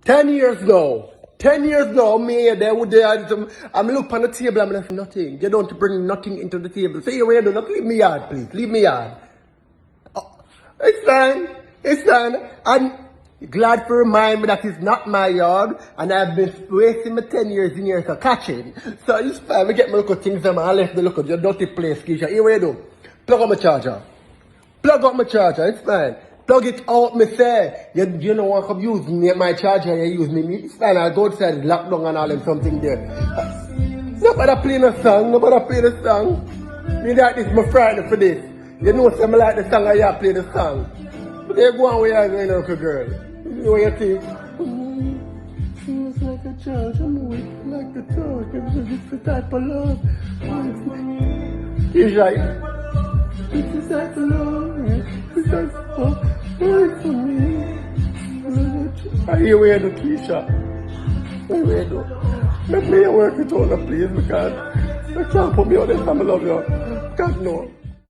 10 years now. 10 years now, me there would I'm look on the table, I'm like nothing. You don't bring nothing into the table. Say you do not leave me yard, please. Leave me yard. Oh, it's fine. It's fine. And glad to remind me that it's not my yard and I've been wasting my 10 years in here for catching. So it's fine. We get my look things and I left the look at your dirty place, Keisha. Here we do. Plug up my charger. Plug up my charger, it's fine. Plug it out, me say. You know what I'm using my charger, you use me. It's fine, I'll go outside, lock down and all them something there. Nobody play no song, nobody play the song. Me like this, my friend for this. You know some like the song, I play the song. But they go on where you're going, little girl. You know what you think? Feels like a charge, I'm weak like the torch. It's the type of love. He's right. This is like the love, this is like for me. I hear where the Keisha. I hear do. Let me work it on the place because I can't put me on this time, I love you. God no.